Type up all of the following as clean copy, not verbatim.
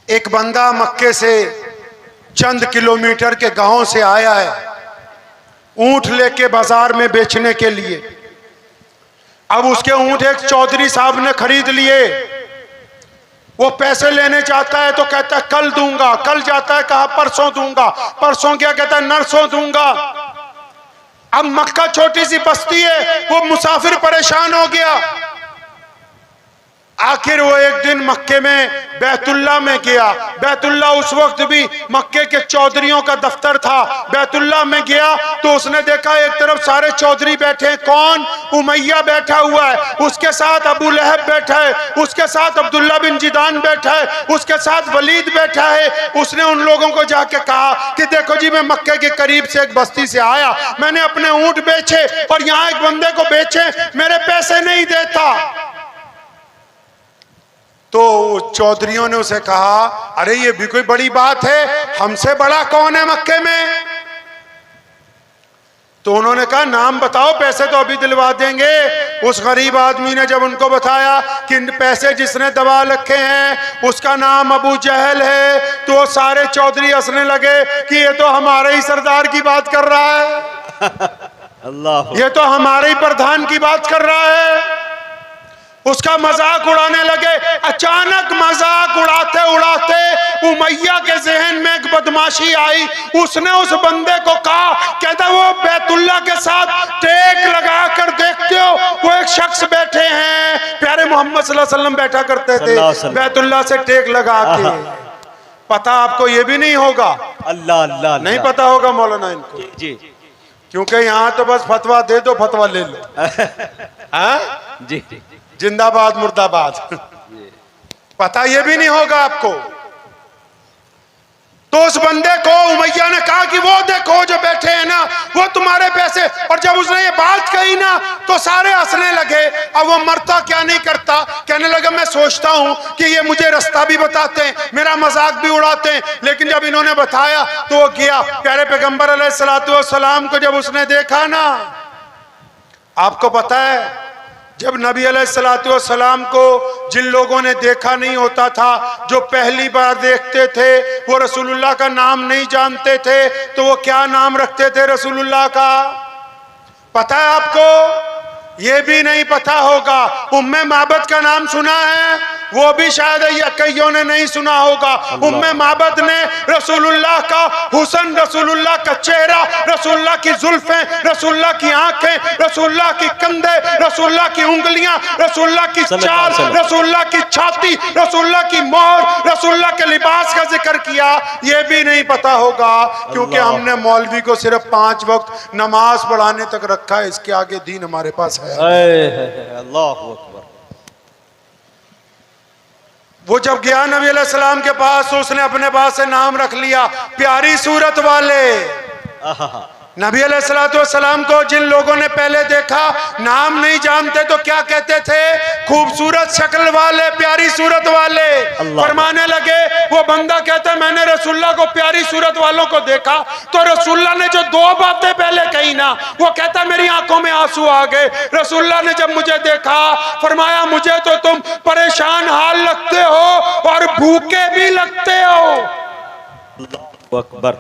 एक बंदा मक्के से चंद किलोमीटर के गांव से आया है ऊंट लेके बाजार में बेचने के लिए। अब उसके ऊंट एक चौधरी साहब ने खरीद लिए। वो पैसे लेने जाता है तो कहता है कल दूंगा, कल जाता है कहा परसों दूंगा, परसों क्या कहता है नरसों दूंगा। अब मक्का छोटी सी बस्ती है, वो मुसाफिर परेशान हो गया। आखिर वो एक दिन मक्के में बैतुल्ला में गया। बैतुल्ला उस वक्त भी मक्के के चौधरियों का दफ्तर था। बैतुल्ला में गया तो उसने देखा एक तरफ सारे चौधरी बैठे हैं। कौन? उमैया बैठा हुआ है, उसके साथ अबू लहब बैठा है, उसके साथ अब्दुल्ला बिन जिदान बैठा है, उसके साथ वलीद बैठा है। उसने उन लोगों को जाके कहा कि देखो जी, मैं मक्के के करीब से एक बस्ती से आया, मैंने अपने ऊंट बेचे और यहाँ एक बंदे को बेचे, मेरे पैसे नहीं देता। तो चौधरियों ने उसे कहा अरे ये भी कोई बड़ी बात है, हमसे बड़ा कौन है मक्के में? तो उन्होंने कहा नाम बताओ, पैसे तो अभी दिलवा देंगे। उस गरीब आदमी ने जब उनको बताया कि पैसे जिसने दबा रखे हैं उसका नाम अबू जहल है, तो सारे चौधरी हंसने लगे कि ये तो हमारे ही सरदार की बात कर रहा है अल्लाह, ये तो हमारे ही प्रधान की बात कर रहा है। उसका मजाक उड़ाने लगे। अचानक मजाक उड़ाते उड़ाते उमैया के जहन में एक बदमाशी आई। उसने उस बंदे को कहा, कहता वो बैतुल्ला के साथ टेक लगा कर देखते हो, वो एक शख्स बैठे हैं, प्यारे मोहम्मद सल्लल्लाहु अलैहि वसल्लम बैठा करते थे बैतुल्ला से टेक लगा के। पता आपको ये भी नहीं होगा, अल्लाह अल्लाह नहीं पता होगा मौलाना इनको जी, क्योंकि यहाँ तो बस फतवा दे दो, फतवा ले लो जी, जिंदाबाद मुर्दाबाद। पता ये भी नहीं होगा आपको। तो उस बंदे को उमैया ने कहा कि वो देखो जो बैठे हैं ना, वो तुम्हारे पैसे। और जब उसने ये बात कही ना तो सारे हंसने लगे। अब वो मरता क्या नहीं करता, कहने लगा मैं सोचता हूं कि ये मुझे रास्ता भी बताते हैं, मेरा मजाक भी उड़ाते हैं, लेकिन जब इन्होंने बताया तो वो गया। प्यारे पैगंबर अलैहिस्सलातु वस्सलाम को जब उसने देखा ना, आपको पता है जब नबी अलैहिस्सलातु वस्सलाम को जिन लोगों ने देखा नहीं होता था, जो पहली बार देखते थे, वो रसूलुल्लाह का नाम नहीं जानते थे, तो वो क्या नाम रखते थे रसूलुल्लाह का? पता है आपको? ये भी नहीं पता होगा। उम्मे माबद का नाम सुना है? वो भी शायद कईयों ने नहीं सुना होगा। उम्मे माबद ने रसूलुल्लाह का हुस्न, रसूलुल्लाह का चेहरा, रसूलुल्लाह की जुल्फें, रसूलुल्लाह की आंखें, रसूलुल्लाह की कंधे, रसूलुल्लाह की उंगलियां, रसूलुल्लाह की चाल, रसूलुल्लाह की छाती, रसूलुल्लाह की मोहर, रसूलुल्लाह के लिबास का जिक्र किया। ये भी नहीं पता होगा, क्योंकि हमने मौलवी को सिर्फ 5 वक्त नमाज पढ़ाने तक रखा है, इसके आगे दीन हमारे पास है। अल्लाह अकबर। वो जब गया नबी अलैहि सलाम के पास तो उसने अपने पास से नाम रख लिया, प्यारी सूरत वाले। नबी अलैहिस्सलाम को जिन लोगों ने पहले देखा नाम नहीं जानते तो क्या कहते थे? खूबसूरत शक्ल वाले, प्यारी सूरत वाले। फरमाने लगे, वो बंदा कहता है मैंने रसूलुल्लाह को प्यारी सूरत वालों को देखा, तो रसूलुल्लाह ने जो 2 बातें पहले कही ना, वो कहता मेरी आंखों में आंसू आ गए। रसूलुल्लाह ने जब मुझे देखा फरमाया मुझे तो तुम परेशान हाल लगते हो और भूखे भी लगते हो। अकबर।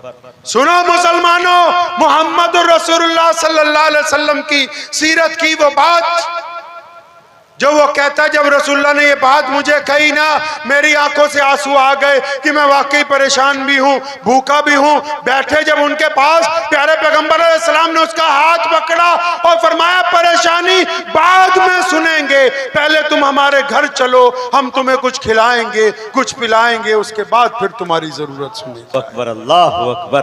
सुनो मुसलमानों, मोहम्मद रसूलुल्लाह सल्लल्लाहु अलैहि वसल्लम की सीरत की वो बात जो वो कहता, जब रसूलुल्लाह ने ये बात मुझे कही ना, मेरी आंखों से आंसू आ गए कि मैं वाकई परेशान भी हूँ, भूखा भी हूँ। बैठे जब उनके पास, प्यारे पैगंबर अलैहि सलाम ने उसका हाथ पकड़ा और फरमाया परेशानी बाद में सुनेंगे, पहले तुम हमारे घर चलो, हम तुम्हें कुछ खिलाएंगे, कुछ पिलाएंगे, उसके बाद फिर तुम्हारी जरूरत सुनेंगे। अकबर, अल्लाह अकबर।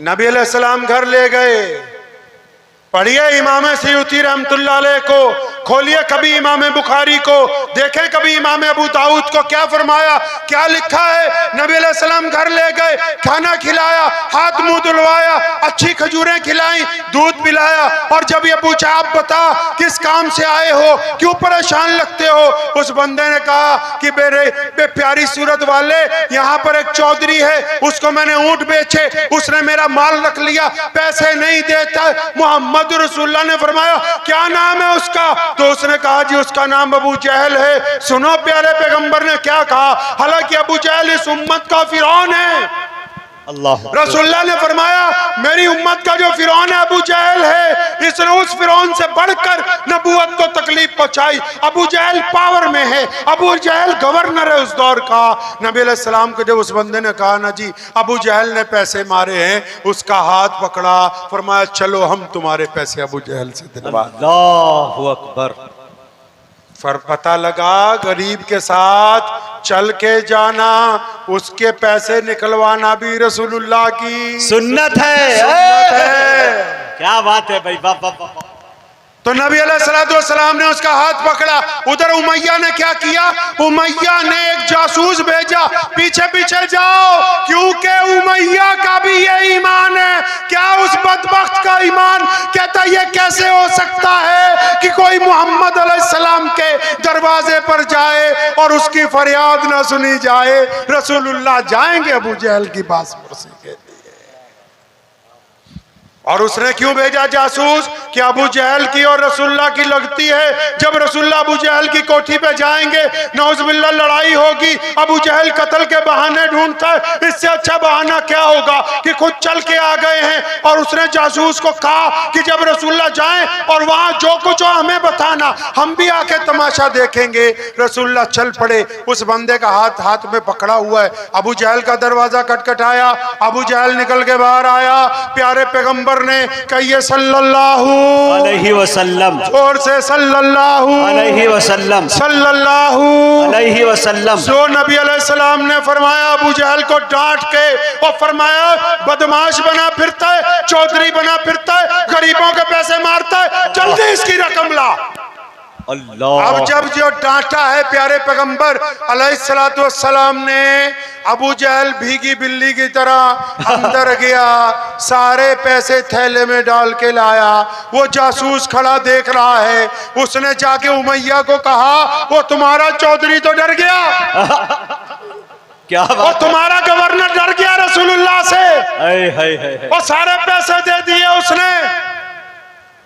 नबी अलैहि सलाम घर ले गए। पढ़िए इमाम सयूती रहमतुल्लाह अलैह को, खोलिए कभी इमाम बुखारी को, देखें कभी इमाम अबू दाऊद को, क्या फरमाया, क्या लिखा है। नबी अलैहि सलाम घर ले गए, खाना खिलाया, हाथ मुंह धुलवाया, अच्छी खजूरें खिलाई, दूध पिलाया, और जब ये पूछा आप बता किस काम से आए हो, क्यों परेशान लगते हो, उस बंदे ने कहा कि मेरे प्यारी सूरत वाले, यहाँ पर एक चौधरी है, उसको मैंने ऊंट बेचे, उसने मेरा माल रख लिया, पैसे नहीं देता। मोहम्मद रसूलुल्लाह ने फरमाया क्या नाम है उसका? तो उसने कहा जी उसका नाम अबू जहल है। सुनो प्यारे पैगंबर ने क्या कहा, हालांकि अबू जहल इस उम्मत का फिरौन है। अल्लाह रसूलुल्लाह ने फरमाया मेरी उम्मत का जो फिरौन है अबू जहल है, इसने उस फिरौन से बढ़कर नबूवत को तकलीफ पहुंचाई। अबू जहल पावर में है, अबू जहल गवर्नर है उस दौर का। नबी अलैहि सलाम को जब उस बंदे ने कहा ना जी अबू जहल ने पैसे मारे हैं, उसका हाथ पकड़ा, फरमाया चलो हम तुम्हारे पैसे अबू जहल से दिलवा। अल्लाहु अकबर। पर पता लगा गरीब के साथ चल के जाना, उसके पैसे निकलवाना भी रसूलुल्लाह की सुन्नत है। सुन्नत है। क्या बात है भाई, वाह वाह वाह। तो नबी अलैहिस्सलाम ने उसका हाथ पकड़ा। उधर उमैया ने क्या किया, उमैया ने एक जासूस भेजा, पीछे पीछे जाओ, क्योंकि उमैया का भी ये ईमान है। क्या उस बदबख्त का ईमान, कहता ये कैसे हो सकता है कि कोई मोहम्मद अलैहिस्सलाम के दरवाजे पर जाए और उसकी फरियाद ना सुनी जाए। रसूलुल्लाह जाएंगे अबू जहल की बासपुरसी के लिए। और उसने क्यों भेजा जासूस कि अबू जहल की और रसूलुल्लाह की लगती है। जब रसूलुल्लाह अबू जहल की कोठी पे जाएंगे, नौजुबिल्लाह लड़ाई होगी, अबू जहल कत्ल के बहाने ढूंढता है। इससे अच्छा बहाना क्या होगा कि खुद चल के आ गए हैं। और उसने जासूस को कहा कि जब रसूलुल्लाह जाएं और वहां जो कुछ हो हमें बताना, हम भी आके तमाशा देखेंगे। रसूलुल्लाह चल पड़े। उस बंदे का हाथ हाथ में पकड़ा हुआ है। अबू जहल का दरवाजा खटखटाया, अबू जहल निकल के बाहर आया। प्यारे पैगंबर ने कहिए सल्लल्लाहु अलैहि वसल्लम, जोर से सल्लल्लाहु अलैहि वसल्लम, सल्लल्लाहु अलैहि वसल्लम। जो नबी अलैहिस्सलाम ने फरमाया अबू जहल को डांट के, और फरमाया बदमाश बना फिरता है, चौधरी बना फिरता है, गरीबों के पैसे मारता है, जल्दी इसकी रकम ला। अल्लाह। अब जब जो डांटा है प्यारे पैगंबर अलैहिस्सलाम ने, अबू जहल भीगी बिल्ली की तरह अंदर गया, सारे पैसे थैले में डाल के लाया। वो जासूस खड़ा देख रहा है। उसने जाके उमैया को कहा वो तुम्हारा चौधरी तो डर गया, क्या वो बात। तुम्हारा गवर्नर डर गया रसूलुल्लाह से, है। और सारे पैसे दे दिए उसने।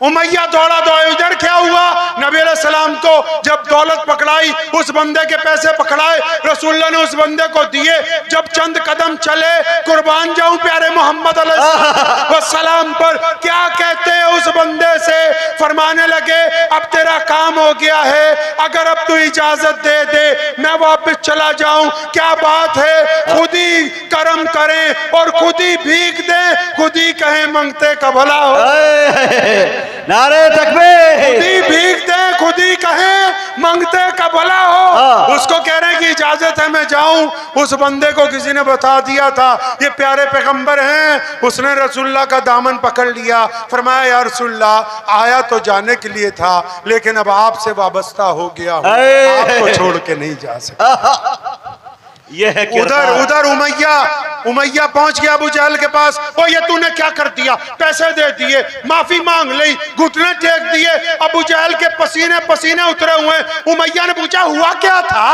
उमैया दौड़ा दौड़ा, इधर क्या हुआ। नबी अलैहिस्सलाम को जब दौलत पकड़ाई, उस बंदे के पैसे पकड़ाए, रसूलुल्लाह ने उस बंदे को दिए। जब चंद कदम चले, कुर्बान जाऊं प्यारे मोहम्मद अलैहिस्सलाम पर, क्या कहते हैं उस बंदे से, फरमाने लगे अब तेरा काम हो गया है, अगर अब तू इजाजत दे दे मैं वापस चला जाऊं। क्या बात है, खुद ही कर्म करें और खुद ही भीख दें, खुद ही कहें मंगते का भला हो। नारे तकबीर। खुद ही भीख दे, खुद ही कहे मंगते का भला हो। उसको कह रहे हैं कि इजाजत है मैं जाऊं। उस बंदे को किसी ने बता दिया था ये प्यारे पैगंबर हैं। उसने रसूलुल्लाह का दामन पकड़ लिया, फरमाया या रसूलुल्लाह आया तो जाने के लिए था, लेकिन अब आपसे वाबस्ता हो गया हूं, आपको छोड़ के नहीं जा सकता। ये है उधर उमैया पहुंच गया अबू जहल के पास। ओ ये तूने क्या कर दिया, पैसे दे दिए, माफी मांग ली, घुटने टेक दिए। अबू जहल के पसीने पसीने उतरे हुए। उमैया ने पूछा हुआ क्या था,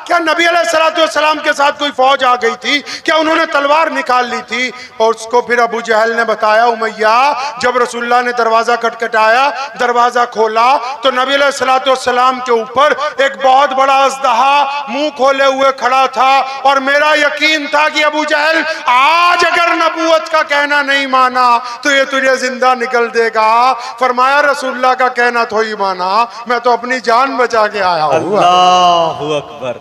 क्या नबी अलैहिस्सलाम के साथ कोई फौज आ गई थी, क्या उन्होंने तलवार निकाल ली थी। और उसको फिर अबू जहल ने बताया उमैया जब रसूलुल्लाह ने दरवाजा खटखटाया, दरवाजा खोला तो नबी अलैहिस्सलाम के ऊपर एक बहुत बड़ा अज़दहा मुंह खोले हुए खड़ा था। और मेरा यकीन था कि अबू जहल आज अगर नबूवत का कहना नहीं माना तो ये तुझे जिंदा निकल देगा। फरमाया रसूलुल्लाह का कहना तो ही माना, मैं तो अपनी जान बचा के आया हूँ। अल्लाहु अकबर।